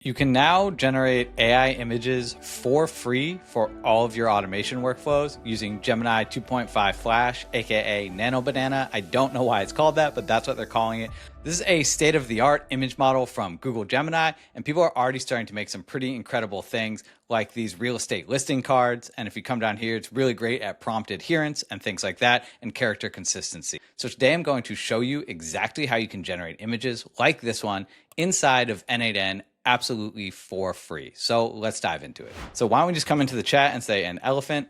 You can now generate AI images for free for all of your automation workflows using Gemini 2.5 Flash, aka Nano Banana. I don't know why it's called that, but that's what they're calling it. This is a state-of-the-art image model from Google Gemini, and people are already starting to make some pretty incredible things like these real estate listing cards. And if you come down here, it's really great at prompt adherence and things like that, and character consistency. So today I'm going to show you exactly how you can generate images like this one inside of N8N absolutely for free. So let's dive into it. So why don't we just come into the chat and say an elephant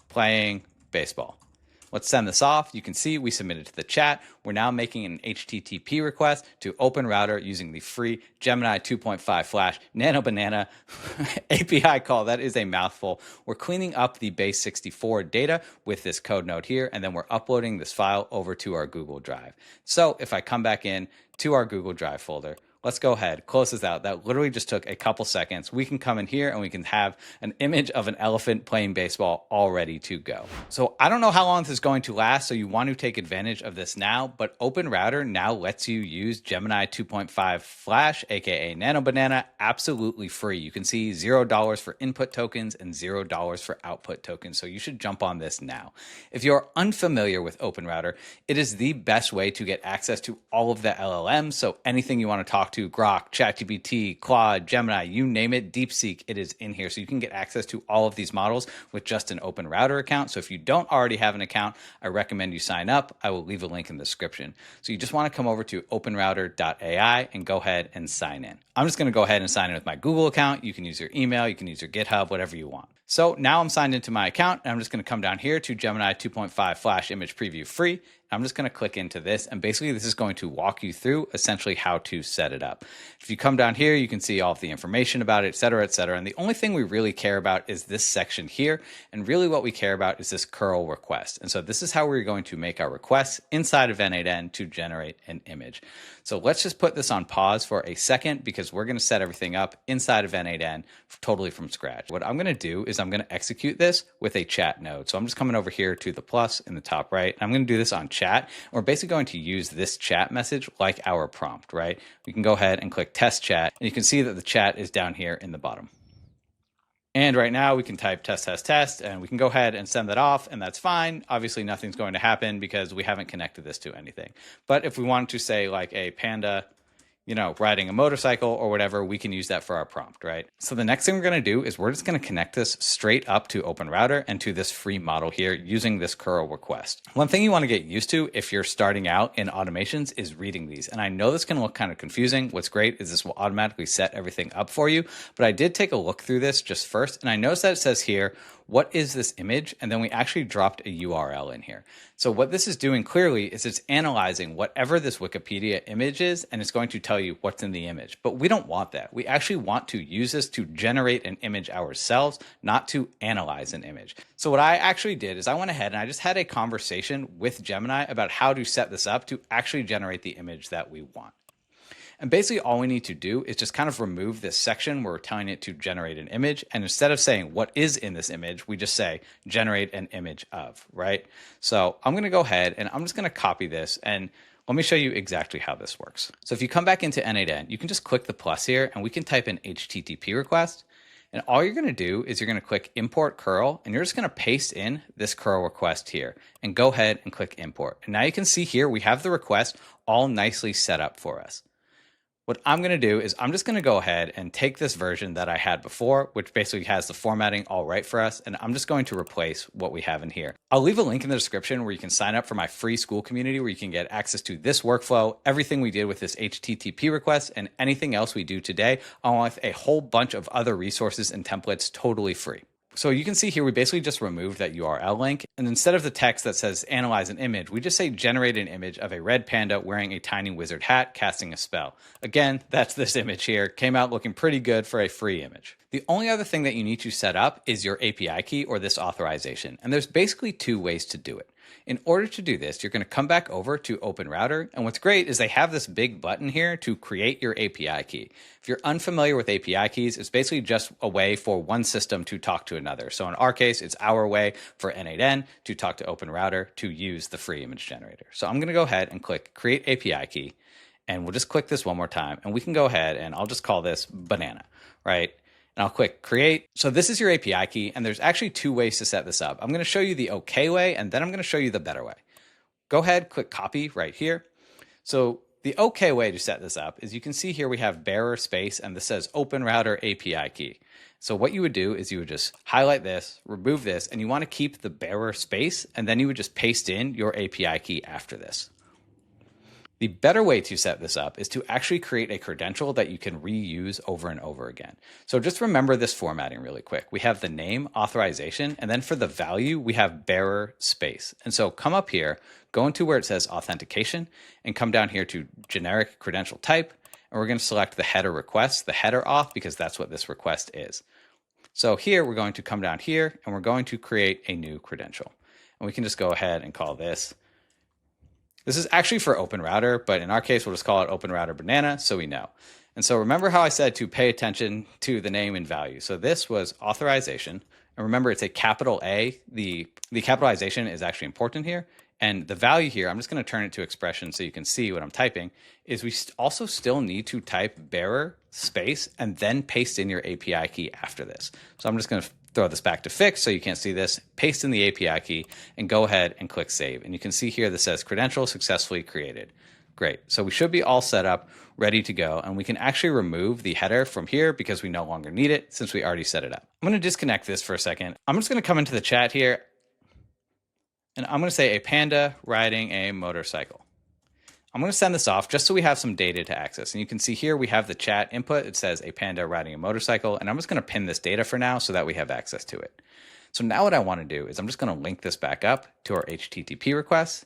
playing baseball. Let's send this off. You can see we submitted to the chat. We're now making an HTTP request to OpenRouter using the free Gemini 2.5 Flash Nano Banana API call. That is a mouthful. We're cleaning up the base64 data with this code node here, and then we're uploading this file over to our Google Drive. So if I come back in to our Google Drive folder, let's go ahead, close this out. That literally just took a couple seconds. We can come in here and we can have an image of an elephant playing baseball all ready to go. So I don't know how long this is going to last, so you want to take advantage of this now, but OpenRouter now lets you use Gemini 2.5 Flash, aka Nano Banana, absolutely free. You can see $0 for input tokens and $0 for output tokens, so you should jump on this now. If you're unfamiliar with OpenRouter, it is the best way to get access to all of the LLMs, so anything you want to talk to, Grok, ChatGPT, Claude, Gemini, you name it, DeepSeek, it is in here. So you can get access to all of these models with just an OpenRouter account. So if you don't already have an account, I recommend you sign up. I will leave a link in the description. So you just want to come over to openrouter.ai and go ahead and sign in. I'm just going to go ahead and sign in with my Google account. You can use your email, you can use your GitHub, whatever you want. So now I'm signed into my account, and I'm just going to come down here to Gemini 2.5 Flash Image Preview Free. I'm just going to click into this, and basically this is going to walk you through essentially how to set it up. If you come down here, you can see all of the information about it, et cetera, et cetera. And the only thing we really care about is this section here. And really what we care about is this curl request. And so this is how we're going to make our requests inside of N8N to generate an image. So let's just put this on pause for a second because we're going to set everything up inside of N8N totally from scratch. What I'm going to do is I'm going to execute this with a chat node. So I'm just coming over here to the plus in the top right. I'm going to do this on chat. We're basically going to use this chat message like our prompt, right? We can go ahead and click test chat, and you can see that the chat is down here in the bottom. And right now we can type test, test, test, and we can go ahead and send that off, and that's fine. Obviously nothing's going to happen because we haven't connected this to anything. But if we wanted to say like a panda, riding a motorcycle or whatever, we can use that for our prompt, right? So the next thing we're going to do is we're just going to connect this straight up to OpenRouter and to this free model here using this curl request. One thing you want to get used to if you're starting out in automations is reading these. And I know this can look kind of confusing. What's great is this will automatically set everything up for you. But I did take a look through this just first, and I noticed that it says here, what is this image? And then we actually dropped a URL in here. So what this is doing clearly is it's analyzing whatever this Wikipedia image is, and it's going to tell you what's in the image. But we don't want that. We actually want to use this to generate an image ourselves, not to analyze an image. So what I actually did is I went ahead and I just had a conversation with Gemini about how to set this up to actually generate the image that we want. And basically all we need to do is just kind of remove this section where we're telling it to generate an image. And instead of saying what is in this image, we just say generate an image of, right? So I'm going to go ahead and I'm just going to copy this, and let me show you exactly how this works. So if you come back into N8N, you can just click the plus here and we can type in HTTP request. And all you're going to do is you're going to click import curl, and you're just going to paste in this curl request here and go ahead and click import. And now you can see here we have the request all nicely set up for us. What I'm going to do is I'm just going to go ahead and take this version that I had before, which basically has the formatting all right for us, and I'm just going to replace what we have in here. I'll leave a link in the description where you can sign up for my free school community where you can get access to this workflow, everything we did with this HTTP request, and anything else we do today, along with a whole bunch of other resources and templates totally free. So you can see here, we basically just removed that URL link. And instead of the text that says analyze an image, we just say generate an image of a red panda wearing a tiny wizard hat casting a spell. Again, that's this image here. Came out looking pretty good for a free image. The only other thing that you need to set up is your API key or this authorization. And there's basically two ways to do it. In order to do this, you're going to come back over to OpenRouter. And what's great is they have this big button here to create your API key. If you're unfamiliar with API keys, it's basically just a way for one system to talk to another. So in our case, it's our way for N8N to talk to OpenRouter to use the free image generator. So I'm going to go ahead and click Create API Key. And we'll just click this one more time, and we can go ahead and I'll just call this banana, right? And I'll click create. So this is your API key, and there's actually two ways to set this up. I'm going to show you the okay way, and then I'm going to show you the better way. Go ahead, click copy right here. So the okay way to set this up is you can see here we have bearer space, and this says open router API key. So what you would do is you would just highlight this, remove this, and you want to keep the bearer space, and then you would just paste in your API key after this. The better way to set this up is to actually create a credential that you can reuse over and over again. So just remember this formatting really quick. We have the name, authorization, and then for the value, we have bearer space. And so come up here, go into where it says authentication, and come down here to generic credential type, and we're going to select the header request, the header auth, because that's what this request is. So here, we're going to come down here, and we're going to create a new credential. And we can just go ahead and call this. This is actually for Open Router, but in our case, we'll just call it Open Router Banana so we know. And so remember how I said to pay attention to the name and value. So this was authorization. And remember, it's a capital A. The capitalization is actually important here. And the value here, I'm just going to turn it to expression so you can see what I'm typing, is we also still need to type bearer space and then paste in your API key after this. So I'm just going to throw this back to fix so you can't see this, paste in the API key, and go ahead and click save. And you can see here that says credential successfully created. Great. So we should be all set up, ready to go. And we can actually remove the header from here because we no longer need it since we already set it up. I'm going to disconnect this for a second. I'm just going to come into the chat here, and I'm going to say a panda riding a motorcycle. I'm going to send this off just so we have some data to access. And you can see here we have the chat input. It says a panda riding a motorcycle. And I'm just going to pin this data for now so that we have access to it. So now what I want to do is I'm just going to link this back up to our HTTP request.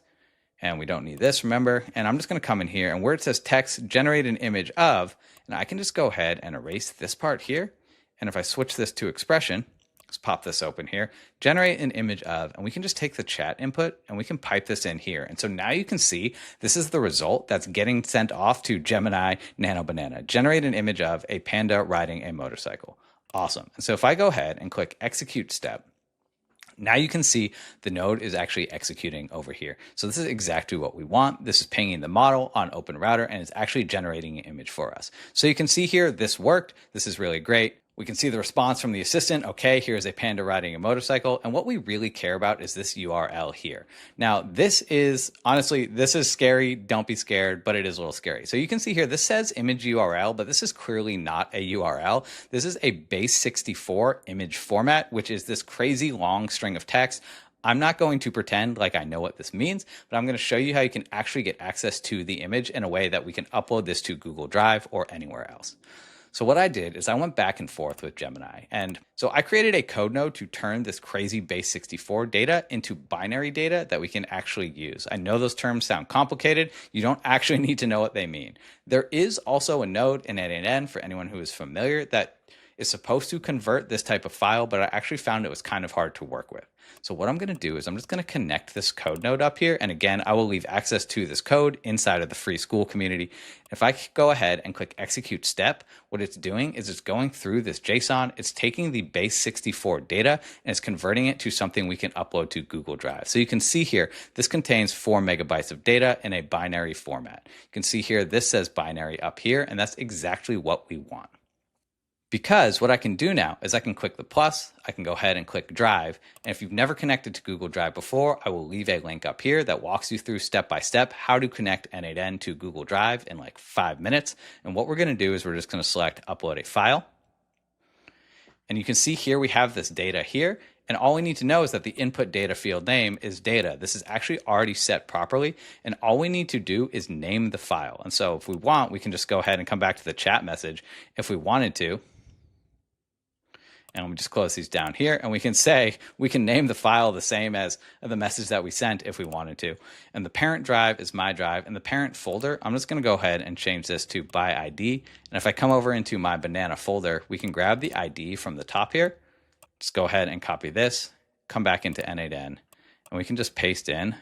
And we don't need this, remember. And I'm just going to come in here, and where it says text, generate an image of, and I can just go ahead and erase this part here. And if I switch this to expression, let's pop this open here, generate an image of, and we can just take the chat input and we can pipe this in here. And so now you can see this is the result that's getting sent off to Gemini Nano Banana. Generate an image of a panda riding a motorcycle. Awesome. And so if I go ahead and click execute step, now you can see the node is actually executing over here. So this is exactly what we want. This is pinging the model on Open Router, and it's actually generating an image for us. So you can see here, this worked. This is really great. We can see the response from the assistant. Okay, here's a panda riding a motorcycle. And what we really care about is this URL here. Now, this is, honestly, this is scary. Don't be scared, but it is a little scary. So you can see here, this says image URL, but this is clearly not a URL. This is a base 64 image format, which is this crazy long string of text. I'm not going to pretend like I know what this means, but I'm going to show you how you can actually get access to the image in a way that we can upload this to Google Drive or anywhere else. So what I did is I went back and forth with Gemini. And so I created a code node to turn this crazy base 64 data into binary data that we can actually use. I know those terms sound complicated. You don't actually need to know what they mean. There is also a node in N8N for anyone who is familiar that is supposed to convert this type of file, but I actually found it was kind of hard to work with. So what I'm going to do is I'm just going to connect this code node up here. And again, I will leave access to this code inside of the free school community. If I go ahead and click execute step, what it's doing is it's going through this JSON. It's taking the base 64 data and it's converting it to something we can upload to Google Drive. So you can see here, this contains 4 megabytes of data in a binary format. You can see here, this says binary up here, and that's exactly what we want. Because what I can do now is I can click the plus, I can go ahead and click Drive. And if you've never connected to Google Drive before, I will leave a link up here that walks you through step by step how to connect N8N to Google Drive in like 5 minutes. And what we're going to do is we're just going to select upload a file. And you can see here we have this data here. And all we need to know is that the input data field name is data. This is actually already set properly. And all we need to do is name the file. And so if we want, we can just go ahead and come back to the chat message if we wanted to. And let me just close these down here. And we can say, we can name the file the same as the message that we sent if we wanted to. And the parent drive is my drive. And the parent folder, I'm just going to go ahead and change this to by ID. And if I come over into my banana folder, we can grab the ID from the top here. Just go ahead and copy this, come back into N8N, and we can just paste in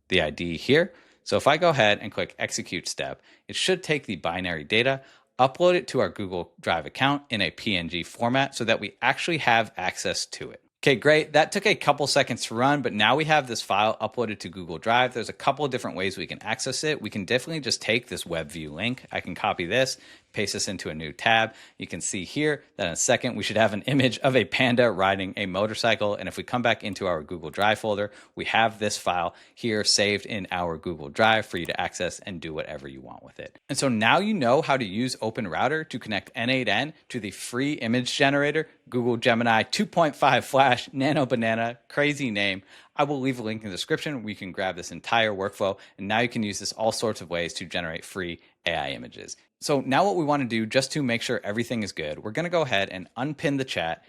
the ID here. So if I go ahead and click execute step, it should take the binary data, upload it to our Google Drive account in a PNG format so that we actually have access to it. Okay, great. That took a couple seconds to run, but now we have this file uploaded to Google Drive. There's a couple of different ways we can access it. We can definitely just take this web view link. I can copy this, paste this into a new tab. You can see here that in a second, we should have an image of a panda riding a motorcycle. And if we come back into our Google Drive folder, we have this file here saved in our Google Drive for you to access and do whatever you want with it. And so now you know how to use Open Router to connect N8N to the free image generator, Google Gemini 2.5 Flash Nano Banana, crazy name. I will leave a link in the description where you can grab this entire workflow, and now you can use this all sorts of ways to generate free AI images. So now what we want to do, just to make sure everything is good, we're going to go ahead and unpin the chat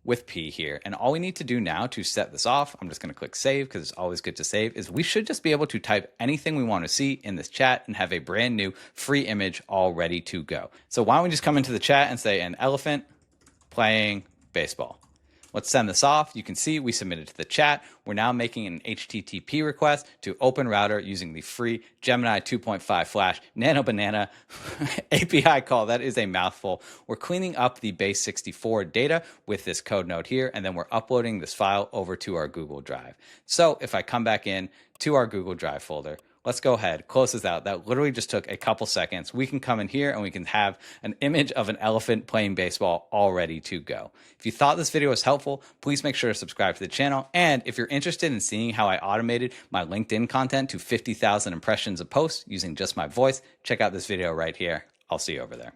with P here. And all we need to do now to set this off, I'm just going to click save because it's always good to save, is we should just be able to type anything we want to see in this chat and have a brand new free image all ready to go. So why don't we just come into the chat and say an elephant playing baseball. Let's send this off. You can see we submitted to the chat. We're now making an HTTP request to Open Router using the free Gemini 2.5 Flash Nano Banana API call. That is a mouthful. We're cleaning up the base64 data with this code node here, and then we're uploading this file over to our Google Drive. So if I come back in to our Google Drive folder, let's go ahead, close this out. That literally just took a couple seconds. We can come in here and we can have an image of an elephant playing baseball all ready to go. If you thought this video was helpful, please make sure to subscribe to the channel. And if you're interested in seeing how I automated my LinkedIn content to 50,000 impressions a post using just my voice, check out this video right here. I'll see you over there.